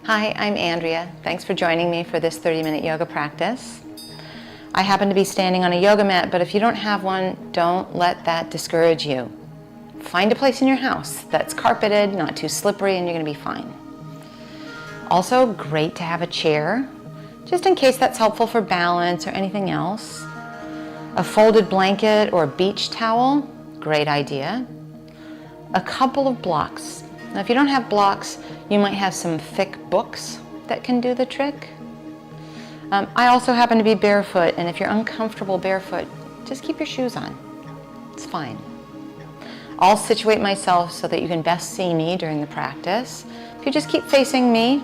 Hi, I'm Andrea. Thanks for joining me for this 30-minute yoga practice. I happen to be standing on a yoga mat, but if you don't have one, don't let that discourage you. Find a place in your house that's carpeted, not too slippery, and you're going to be fine. Also, great to have a chair, just in case that's helpful for balance or anything else. A folded blanket or a beach towel, great idea. A couple of blocks. Now, if you don't have blocks, you might have some thick books that can do the trick. I also happen to be barefoot, and if you're uncomfortable barefoot, just keep your shoes on. It's fine. I'll situate myself so that you can best see me during the practice. If you just keep facing me,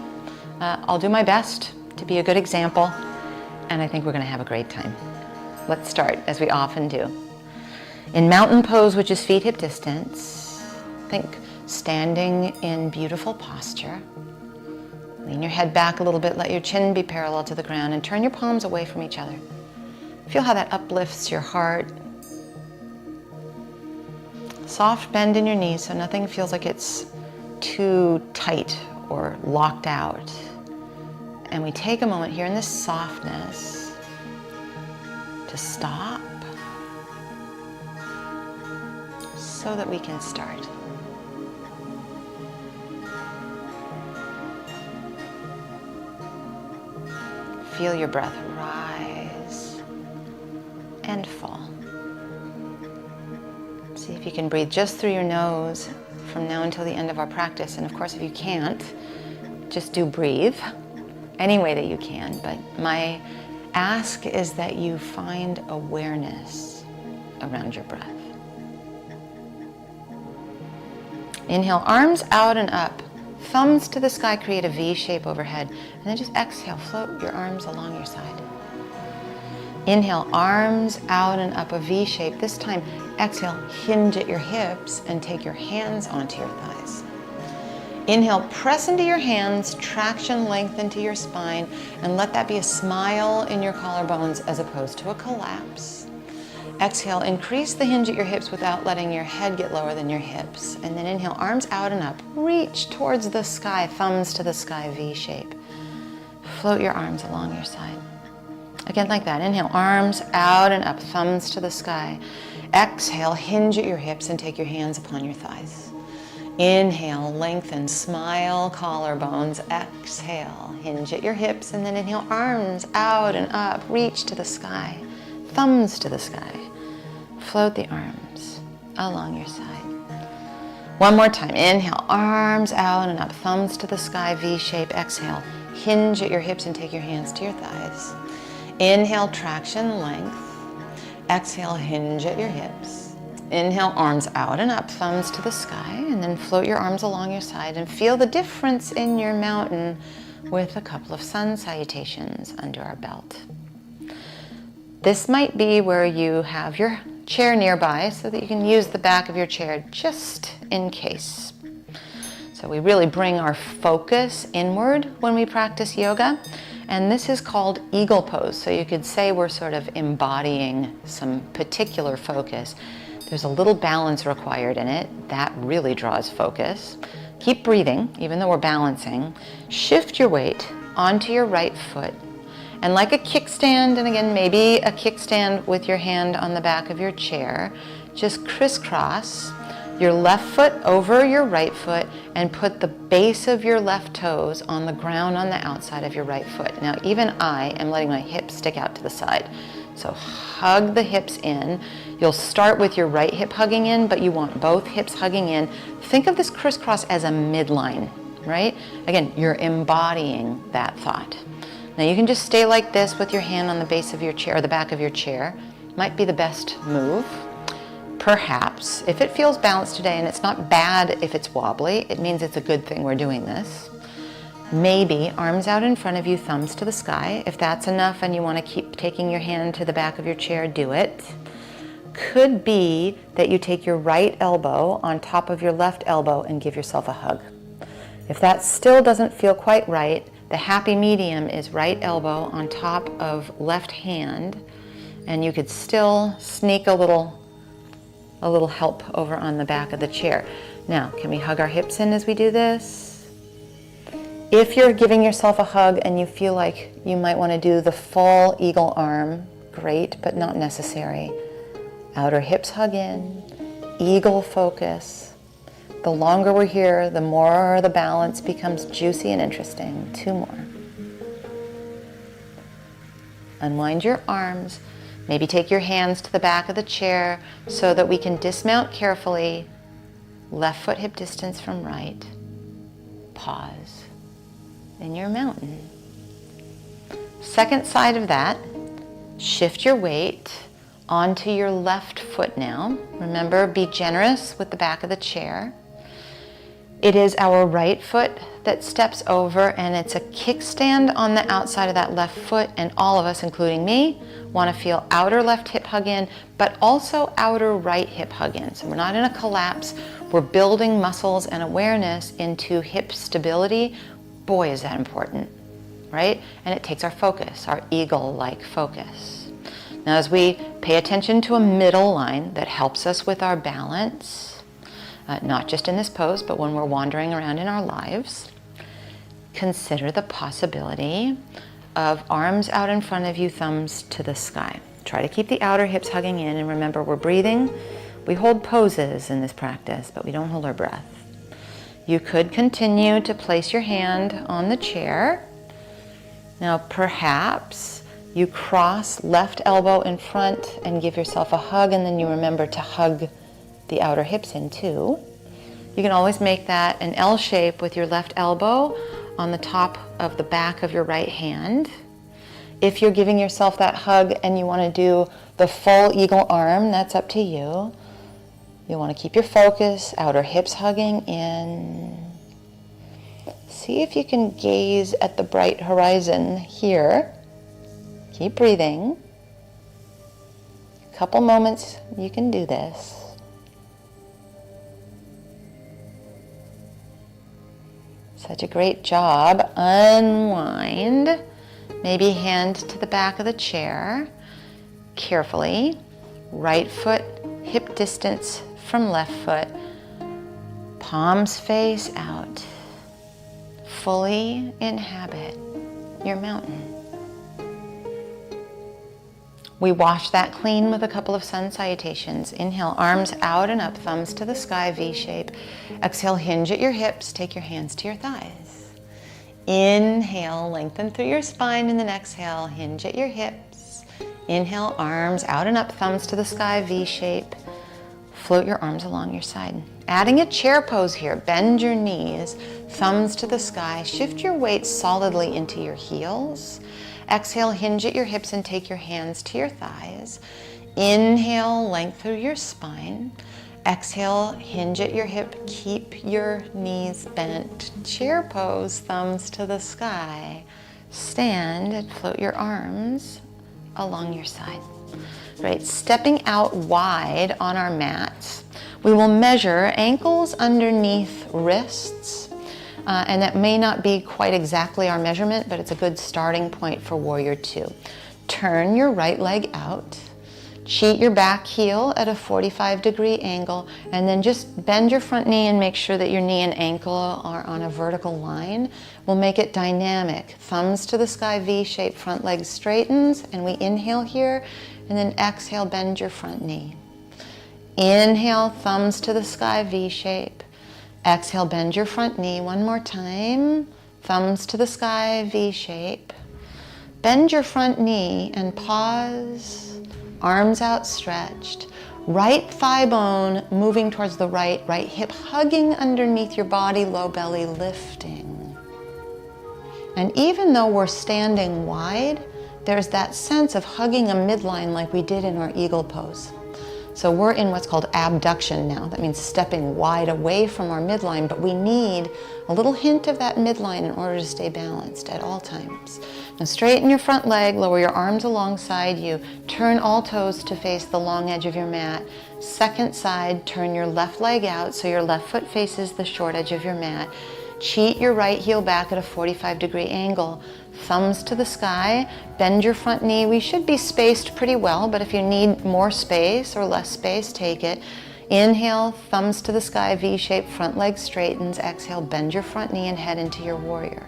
I'll do my best to be a good example, and I think we're going to have a great time. Let's start, as we often do. In mountain pose, which is feet hip distance, think standing in beautiful posture. Lean your head back a little bit, let your chin be parallel to the ground, and turn your palms away from each other. Feel how that uplifts your heart. Soft bend in your knees so nothing feels like it's too tight or locked out. And we take a moment here in this softness to stop so that we can start. Feel your breath rise and fall. See if you can breathe just through your nose from now until the end of our practice. And of course, if you can't, just do breathe any way that you can. But my ask is that you find awareness around your breath. Inhale, arms out and up. Thumbs to the sky, create a V shape overhead. And then just exhale, float your arms along your side. Inhale, arms out and up, a V shape. This time, exhale, hinge at your hips and take your hands onto your thighs. Inhale, press into your hands, traction, length into your spine, and let that be a smile in your collarbones as opposed to a collapse. Exhale, increase the hinge at your hips without letting your head get lower than your hips. And then inhale, arms out and up. Reach towards the sky, thumbs to the sky, V shape. Float your arms along your side. Again, like that. Inhale, arms out and up, thumbs to the sky. Exhale, hinge at your hips and take your hands upon your thighs. Inhale, lengthen, smile, collarbones. Exhale, hinge at your hips, and then inhale, arms out and up, reach to the sky, thumbs to the sky. Float the arms along your side. One more time. Inhale, arms out and up, thumbs to the sky, V shape. Exhale, hinge at your hips and take your hands to your thighs. Inhale, traction, length. Exhale, hinge at your hips. Inhale, arms out and up, thumbs to the sky, and then float your arms along your side and feel the difference in your mountain with a couple of sun salutations under our belt. This might be where you have your chair nearby so that you can use the back of your chair just in case. So we really bring our focus inward when we practice yoga, and this is called eagle pose. So you could say we're sort of embodying some particular focus. There's a little balance required in it. That really draws focus. Keep breathing, even though we're balancing. Shift your weight onto your right foot. And like a kickstand, and again, maybe a kickstand with your hand on the back of your chair, just crisscross your left foot over your right foot and put the base of your left toes on the ground on the outside of your right foot. Now, even I am letting my hips stick out to the side. So hug the hips in. You'll start with your right hip hugging in, but you want both hips hugging in. Think of this crisscross as a midline, right? Again, you're embodying that thought. Now you can just stay like this with your hand on the base of your chair or the back of your chair. Might be the best move. Perhaps, if it feels balanced today, and it's not bad if it's wobbly, it means it's a good thing we're doing this. Maybe arms out in front of you, thumbs to the sky. If that's enough and you want to keep taking your hand to the back of your chair, do it. Could be that you take your right elbow on top of your left elbow and give yourself a hug. If that still doesn't feel quite right, the happy medium is right elbow on top of left hand, and you could still sneak a little help over on the back of the chair. Now, can we hug our hips in as we do this? If you're giving yourself a hug and you feel like you might want to do the full eagle arm, great, but not necessary. Outer hips hug in, eagle focus. The longer we're here, the more the balance becomes juicy and interesting. 2 more. Unwind your arms. Maybe take your hands to the back of the chair so that we can dismount carefully. Left foot hip distance from right. Pause in your mountain. Second side of that, shift your weight onto your left foot now. Remember, be generous with the back of the chair. It is our right foot that steps over, and it's a kickstand on the outside of that left foot, and all of us, including me, want to feel outer left hip hug in, but also outer right hip hug in. So we're not in a collapse. We're building muscles and awareness into hip stability. Boy, is that important, right? And it takes our focus, our eagle-like focus. Now, as we pay attention to a middle line that helps us with our balance, not just in this pose, but when we're wandering around in our lives, consider the possibility of arms out in front of you, thumbs to the sky. Try to keep the outer hips hugging in, and remember, we're breathing. We hold poses in this practice, but we don't hold our breath. You could continue to place your hand on the chair. Now, perhaps you cross left elbow in front and give yourself a hug, and then you remember to hug the outer hips in too. You can always make that an L shape with your left elbow on the top of the back of your right hand. If you're giving yourself that hug and you want to do the full eagle arm, that's up to you. You want to keep your focus, outer hips hugging in. See if you can gaze at the bright horizon here. Keep breathing. A couple moments, you can do this. Such a great job. Unwind. Maybe hand to the back of the chair. Carefully. Right foot, hip distance from left foot. Palms face out. Fully inhabit your mountain. We wash that clean with a couple of sun salutations. Inhale, arms out and up, thumbs to the sky, V shape. Exhale, hinge at your hips, take your hands to your thighs. Inhale, lengthen through your spine, and then exhale, hinge at your hips. Inhale, arms out and up, thumbs to the sky, V shape. Float your arms along your side. Adding a chair pose here, bend your knees, thumbs to the sky, shift your weight solidly into your heels. Exhale, hinge at your hips and take your hands to your thighs. Inhale, length through your spine. Exhale, hinge at your hip, keep your knees bent. Chair pose, thumbs to the sky. Stand and float your arms along your side. Right, stepping out wide on our mats. We will measure ankles underneath wrists. And that may not be quite exactly our measurement, but it's a good starting point for Warrior 2. Turn your right leg out, cheat your back heel at a 45-degree angle, and then just bend your front knee and make sure that your knee and ankle are on a vertical line. We'll make it dynamic. Thumbs to the sky, V shape, front leg straightens, and we inhale here, and then exhale, bend your front knee. Inhale, thumbs to the sky, V shape. Exhale, bend your front knee one more time. Thumbs to the sky, V shape. Bend your front knee and pause. Arms outstretched. Right thigh bone moving towards the right hip hugging underneath your body, low belly lifting. And even though we're standing wide, there's that sense of hugging a midline like we did in our eagle pose. So we're in what's called abduction now. That means stepping wide away from our midline, but we need a little hint of that midline in order to stay balanced at all times. Now straighten your front leg, lower your arms alongside you, turn all toes to face the long edge of your mat. Second side, turn your left leg out so your left foot faces the short edge of your mat. Cheat your right heel back at a 45-degree angle. Thumbs to the sky, bend your front knee. We should be spaced pretty well, but if you need more space or less space, take it. Inhale, thumbs to the sky, V shape, front leg straightens. Exhale, bend your front knee and head into your warrior.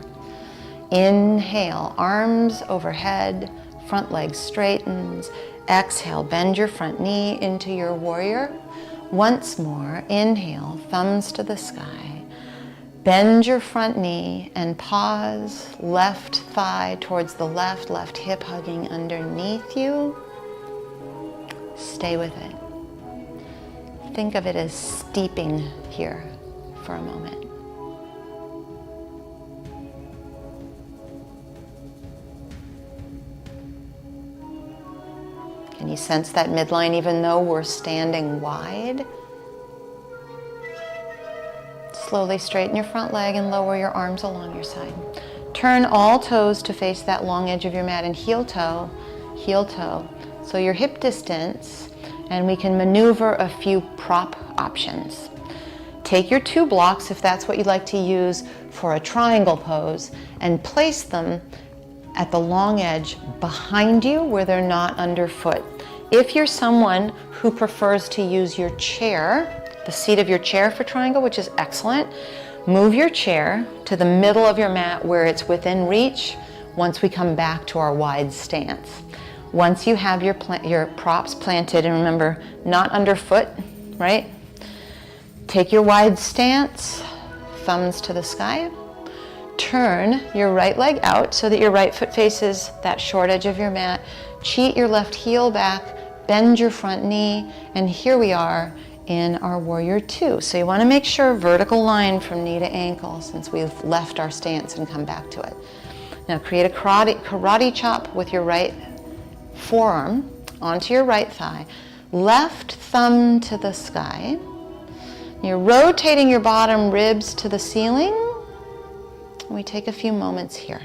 Inhale, arms overhead, front leg straightens. Exhale, bend your front knee into your warrior. Once more, inhale, thumbs to the sky. Bend your front knee and pause, left thigh towards the left, left hip hugging underneath you. Stay with it. Think of it as steeping here for a moment. Can you sense that midline even though we're standing wide? Slowly straighten your front leg and lower your arms along your side. Turn all toes to face that long edge of your mat and heel toe. So your hip distance, and we can maneuver a few prop options. Take your 2 blocks, if that's what you'd like to use for a triangle pose, and place them at the long edge behind you where they're not underfoot. If you're someone who prefers to use your chair, the seat of your chair for triangle, which is excellent, move your chair to the middle of your mat where it's within reach once we come back to our wide stance. Once you have your props planted, and remember, not underfoot, right? Take your wide stance, thumbs to the sky. Turn your right leg out so that your right foot faces that short edge of your mat. Cheat your left heel back, bend your front knee, and here we are in our warrior 2. So you want to make sure vertical line from knee to ankle since we've left our stance and come back to it. Now create a karate chop with your right forearm onto your right thigh, left thumb to the sky. You're rotating your bottom ribs to the ceiling. We take a few moments here.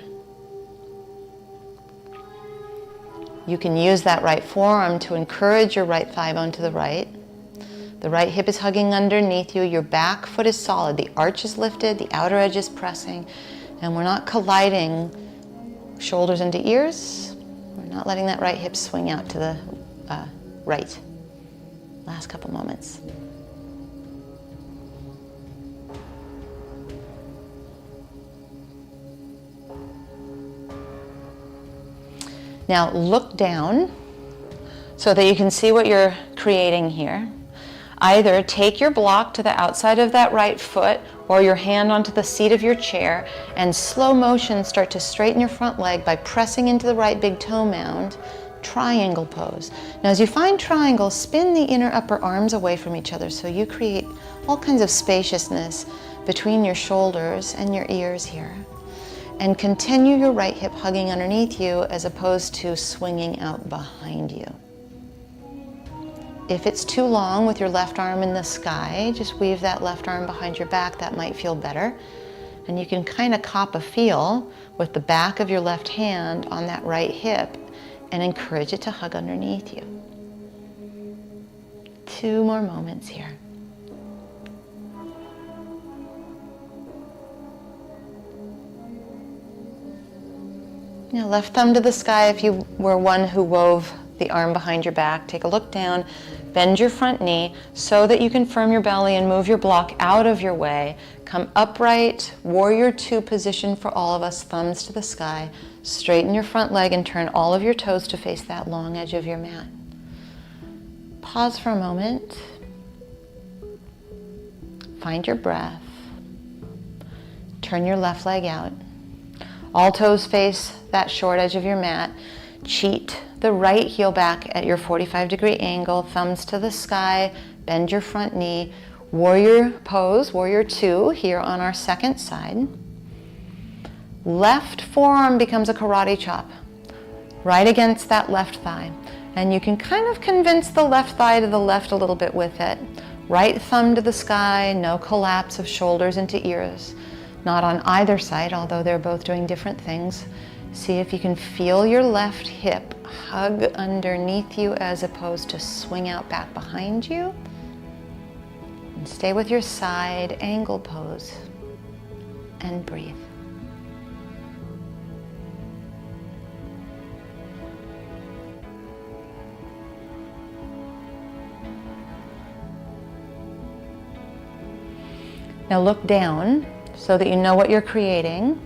You can use that right forearm to encourage your right thigh bone to the right. The right hip is hugging underneath you. Your back foot is solid. The arch is lifted. The outer edge is pressing. And we're not colliding shoulders into ears. We're not letting that right hip swing out to the right. Last couple moments. Now look down so that you can see what you're creating here. Either take your block to the outside of that right foot or your hand onto the seat of your chair and slow motion start to straighten your front leg by pressing into the right big toe mound, triangle pose. Now as you find triangle, spin the inner upper arms away from each other so you create all kinds of spaciousness between your shoulders and your ears here. And continue your right hip hugging underneath you as opposed to swinging out behind you. If it's too long with your left arm in the sky, just weave that left arm behind your back. That might feel better. And you can kind of cop a feel with the back of your left hand on that right hip and encourage it to hug underneath you. 2 more moments here. Now left thumb to the sky if you were one who wove the arm behind your back. Take a look down, bend your front knee so that you can firm your belly and move your block out of your way. Come upright, warrior 2 position for all of us, thumbs to the sky. Straighten your front leg and turn all of your toes to face that long edge of your mat. Pause for a moment. Find your breath. Turn your left leg out. All toes face that short edge of your mat. Cheat the right heel back at your 45-degree angle, thumbs to the sky, bend your front knee. Warrior pose, warrior 2 here on our second side. Left forearm becomes a karate chop right against that left thigh. And you can kind of convince the left thigh to the left a little bit with it. Right thumb to the sky, no collapse of shoulders into ears. Not on either side, although they're both doing different things. See if you can feel your left hip hug underneath you as opposed to swing out back behind you. And stay with your side angle pose and breathe. Now look down so that you know what you're creating.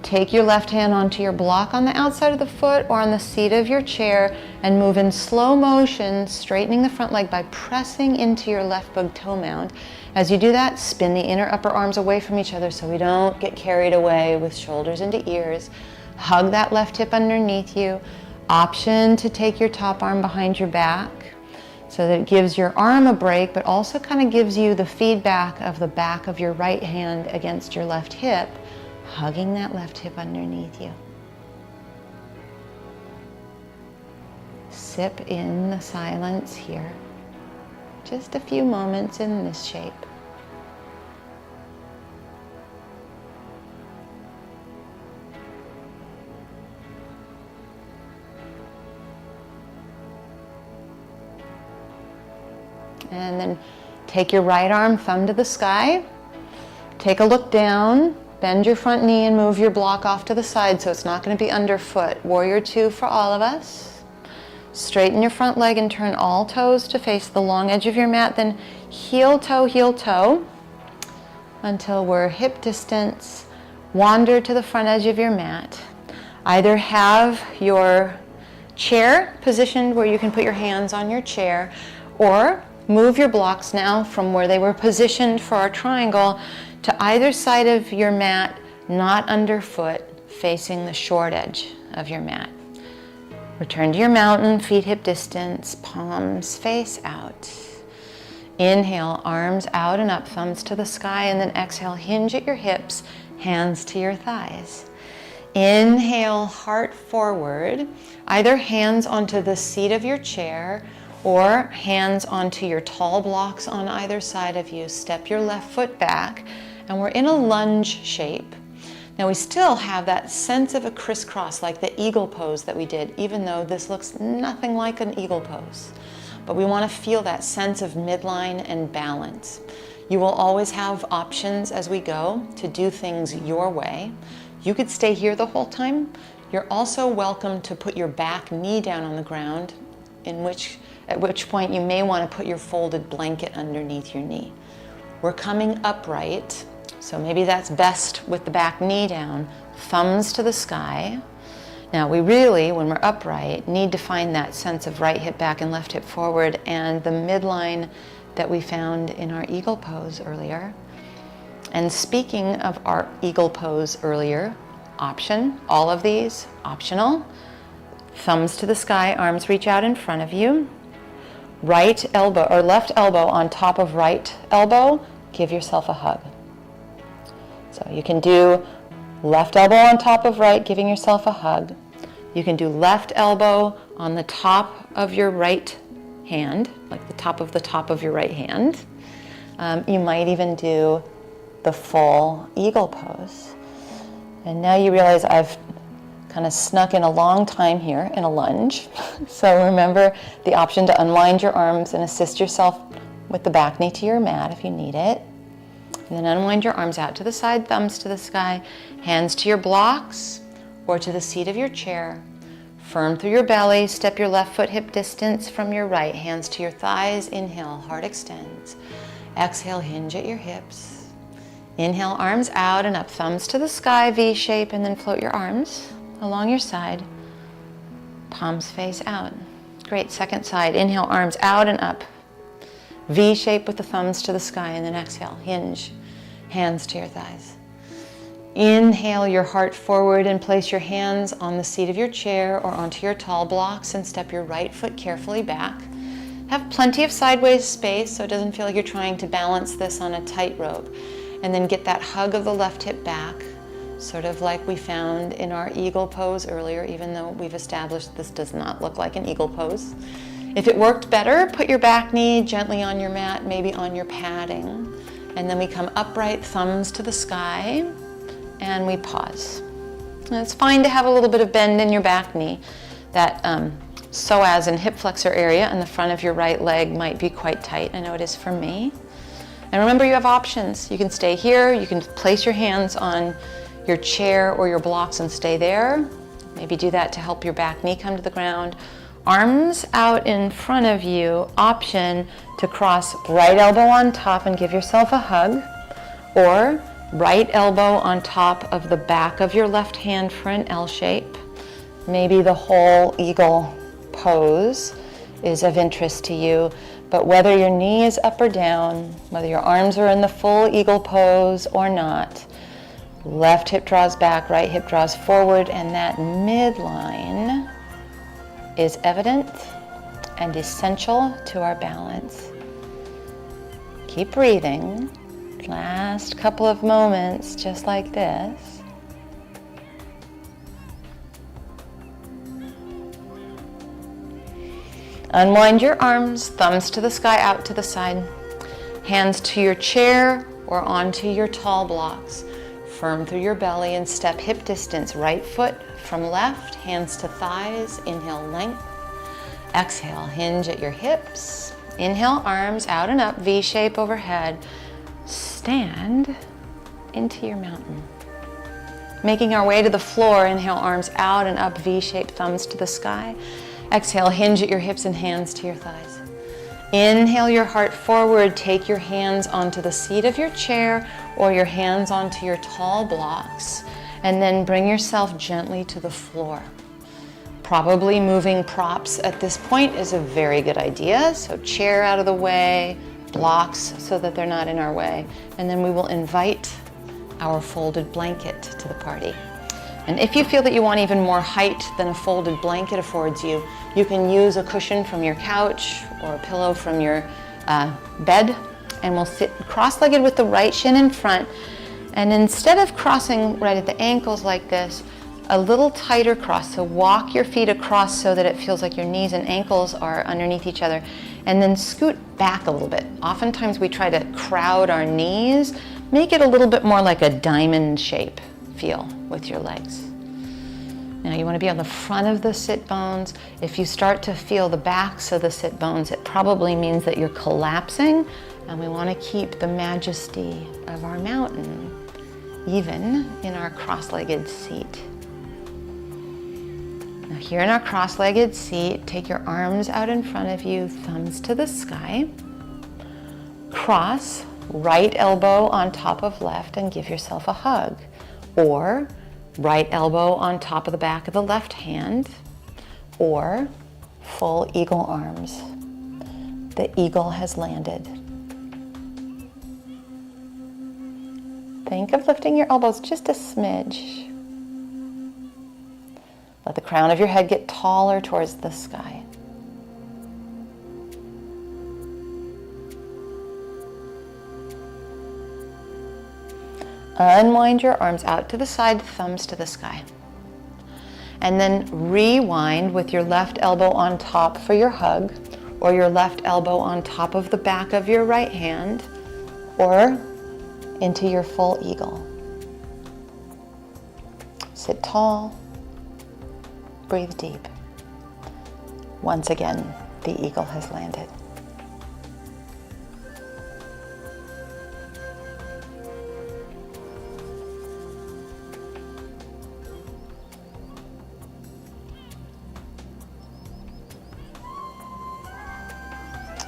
Take your left hand onto your block on the outside of the foot or on the seat of your chair and move in slow motion, straightening the front leg by pressing into your left big toe mound. As you do that, spin the inner upper arms away from each other so we don't get carried away with shoulders into ears. Hug that left hip underneath you. Option to take your top arm behind your back so that it gives your arm a break, but also kind of gives you the feedback of the back of your right hand against your left hip, hugging that left hip underneath you. Sip in the silence here. Just a few moments in this shape. And then take your right arm, thumb to the sky. Take a look down. Bend your front knee and move your block off to the side so it's not going to be underfoot. Warrior 2 for all of us. Straighten your front leg and turn all toes to face the long edge of your mat. Then heel toe until we're hip distance. Wander to the front edge of your mat. Either have your chair positioned where you can put your hands on your chair, or move your blocks now from where they were positioned for our triangle to either side of your mat, not underfoot, facing the short edge of your mat. Return to your mountain, feet hip distance, palms face out. Inhale, arms out and up, thumbs to the sky, and then exhale, hinge at your hips, hands to your thighs. Inhale, heart forward, either hands onto the seat of your chair or hands onto your tall blocks on either side of you. Step your left foot back, and we're in a lunge shape. Now we still have that sense of a crisscross like the eagle pose that we did, even though this looks nothing like an eagle pose. But we want to feel that sense of midline and balance. You will always have options as we go to do things your way. You could stay here the whole time. You're also welcome to put your back knee down on the ground, at which point you may want to put your folded blanket underneath your knee. We're coming upright, so maybe that's best with the back knee down, thumbs to the sky. Now we really, when we're upright, need to find that sense of right hip back and left hip forward and the midline that we found in our eagle pose earlier. And speaking of our eagle pose earlier, option, all of these, optional. Thumbs to the sky, arms reach out in front of you. Right elbow or left elbow on top of right elbow, give yourself a hug. So you can do left elbow on top of right, giving yourself a hug. You can do left elbow on the top of your right hand, like the top of your right hand. You might even do the full eagle pose. And now you realize I've kind of snuck in a long time here in a lunge. So remember the option to unwind your arms and assist yourself with the back knee to your mat if you need it. And then unwind your arms out to the side, thumbs to the sky, hands to your blocks or to the seat of your chair. Firm through your belly, step your left foot hip distance from your right, hands to your thighs. Inhale, heart extends. Exhale, hinge at your hips. Inhale, arms out and up, thumbs to the sky, V shape, and then float your arms along your side. Palms face out. Great, second side. Inhale, arms out and up. V shape with the thumbs to the sky, and then exhale, hinge, hands to your thighs. Inhale your heart forward and place your hands on the seat of your chair or onto your tall blocks and step your right foot carefully back. Have plenty of sideways space so it doesn't feel like you're trying to balance this on a tightrope. And then get that hug of the left hip back, sort of like we found in our eagle pose earlier, even though we've established this does not look like an eagle pose. If it worked better, put your back knee gently on your mat, maybe on your padding. And then we come upright, thumbs to the sky, and we pause. And it's fine to have a little bit of bend in your back knee. That psoas and hip flexor area in the front of your right leg might be quite tight. I know it is for me. And remember, you have options. You can stay here, you can place your hands on your chair or your blocks and stay there. Maybe do that to help your back knee come to the ground. Arms out in front of you, option to cross right elbow on top and give yourself a hug, or Right elbow on top of the back of your left hand for an L shape. Maybe the whole eagle pose is of interest to you, but whether your knee is up or down, whether your arms are in the full eagle pose or not, left hip draws back, right hip draws forward, and that midline is evident and essential to our balance. Keep breathing. Last couple of moments just like this. Unwind your arms, thumbs to the sky, out to the side. Hands to your chair or onto your tall blocks. Firm through your belly and step hip distance. Right foot from left, hands to thighs. Inhale, length. Exhale, hinge at your hips. Inhale, arms out and up, V shape overhead. Stand into your mountain. Making our way to the floor, inhale, arms out and up, V shape, thumbs to the sky. Exhale, hinge at your hips and hands to your thighs. Inhale your heart forward, take your hands onto the seat of your chair or your hands onto your tall blocks, and then bring yourself gently to the floor. Probably moving props at this point is a very good idea. So chair out of the way, blocks so that they're not in our way. And then we will invite our folded blanket to the party. And if you feel that you want even more height than a folded blanket affords you, you can use a cushion from your couch or a pillow from your bed, and we'll sit cross-legged with the right shin in front. And instead of crossing right at the ankles like this, a little tighter cross. So walk your feet across so that it feels like your knees and ankles are underneath each other, and then scoot back a little bit. Oftentimes we try to crowd our knees. Make it a little bit more like a diamond shape feel with your legs. Now you want to be on the front of the sit bones. If you start to feel the backs of the sit bones, it probably means that you're collapsing, and we want to keep the majesty of our mountain even in our cross-legged seat. Now here in our cross-legged seat, take your arms out in front of you, thumbs to the sky. Cross right elbow on top of left and give yourself a hug. Or right elbow on top of the back of the left hand, or full eagle arms. The eagle has landed. Think of lifting your elbows just a smidge. Let the crown of your head get taller towards the sky. Unwind your arms out to the side, thumbs to the sky. And then rewind with your left elbow on top for your hug, or your left elbow on top of the back of your right hand, or into your full eagle. Sit tall, breathe deep. Once again, the eagle has landed.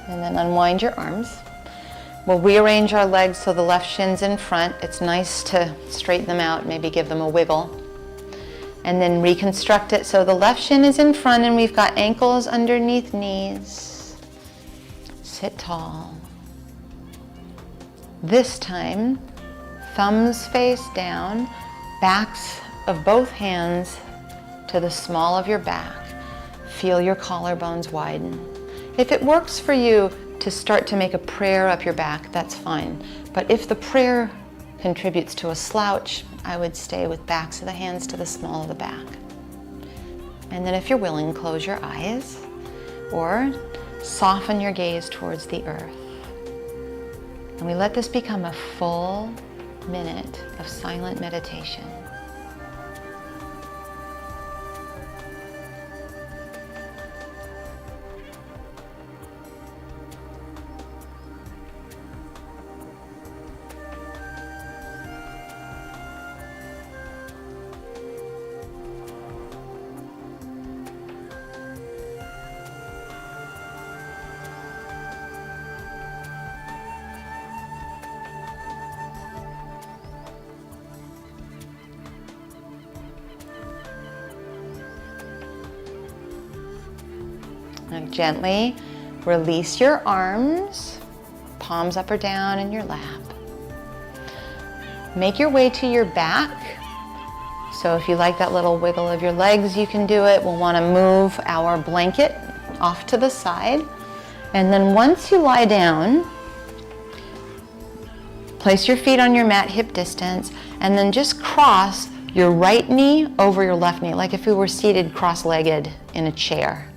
And then unwind your arms. We'll rearrange our legs so the left shin's in front. It's nice to straighten them out, maybe give them a wiggle. And then reconstruct it so the left shin is in front and we've got ankles underneath knees. Sit tall. This time, thumbs face down, backs of both hands to the small of your back. Feel your collarbones widen. If it works for you to start to make a prayer up your back, that's fine. But if the prayer contributes to a slouch, I would stay with backs of the hands to the small of the back. And then if you're willing, close your eyes or soften your gaze towards the earth. And we let this become a full minute of silent meditation. Now gently release your arms, palms up or down in your lap. Make your way to your back. So if you like that little wiggle of your legs, you can do it. We'll want to move our blanket off to the side. And then once you lie down, place your feet on your mat hip distance, and then just cross your right knee over your left knee, like if we were seated cross-legged in a chair.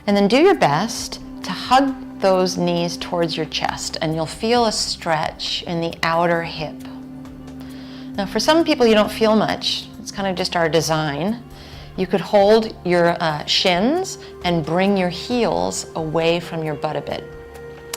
And then do your best to hug those knees towards your chest, and you'll feel a stretch in the outer hip. Now for some people you don't feel much. It's kind of just our design. You could hold your shins and bring your heels away from your butt a bit.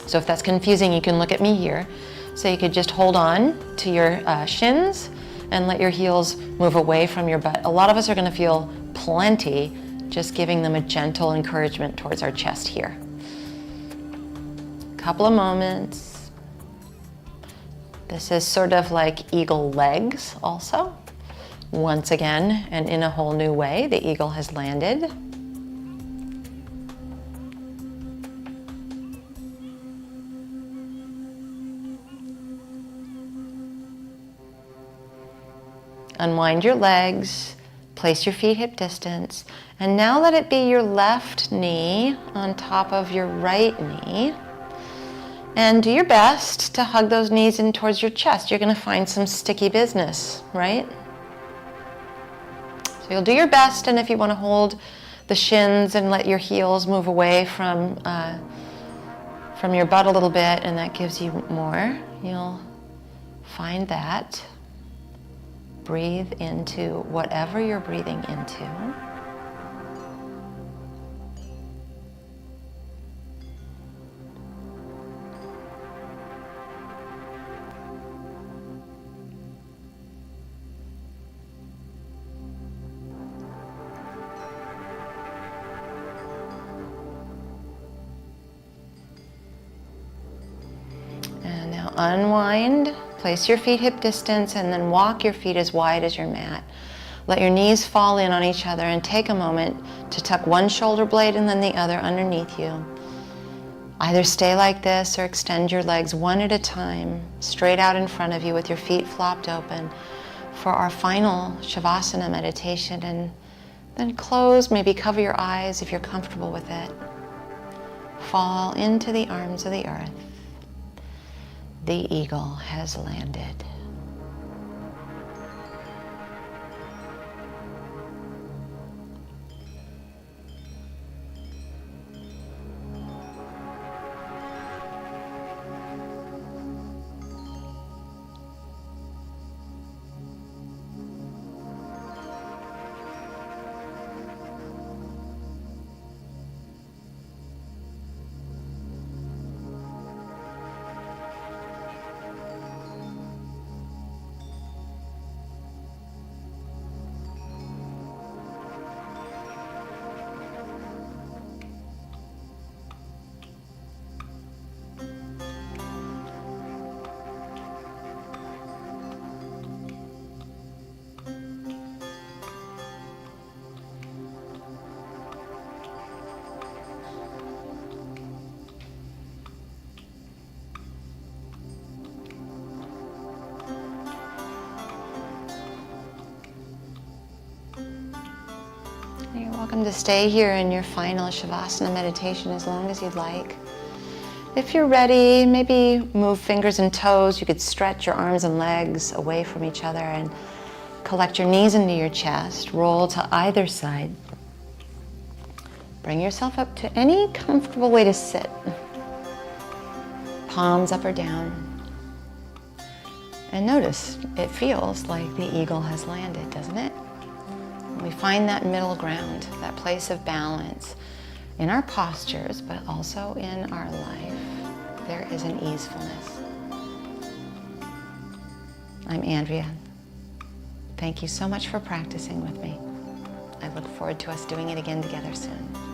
So if that's confusing, you can look at me here. So you could just hold on to your shins and let your heels move away from your butt. A lot of us are going to feel plenty, just giving them a gentle encouragement towards our chest here. Couple of moments. This is sort of like eagle legs also. Once again, and in a whole new way, the eagle has landed. Unwind your legs, place your feet hip distance, and now let it be your left knee on top of your right knee. And do your best to hug those knees in towards your chest. You're going to find some sticky business, right? So you'll do your best, and if you want to hold the shins and let your heels move away from your butt a little bit, and that gives you more, you'll find that. Breathe into whatever you're breathing into. And now unwind. Place your feet hip distance and then walk your feet as wide as your mat. Let your knees fall in on each other and take a moment to tuck one shoulder blade and then the other underneath you. Either stay like this or extend your legs one at a time, straight out in front of you with your feet flopped open for our final Shavasana meditation. And then close, maybe cover your eyes if you're comfortable with it. Fall into the arms of the earth. The eagle has landed. You're welcome to stay here in your final Shavasana meditation as long as you'd like. If you're ready, maybe move fingers and toes. You could stretch your arms and legs away from each other and collect your knees into your chest. Roll to either side. Bring yourself up to any comfortable way to sit. Palms up or down. And notice, it feels like the eagle has landed, doesn't it? We find that middle ground, that place of balance in our postures, but also in our life. There is an easefulness. I'm Andrea. Thank you so much for practicing with me. I look forward to us doing it again together soon.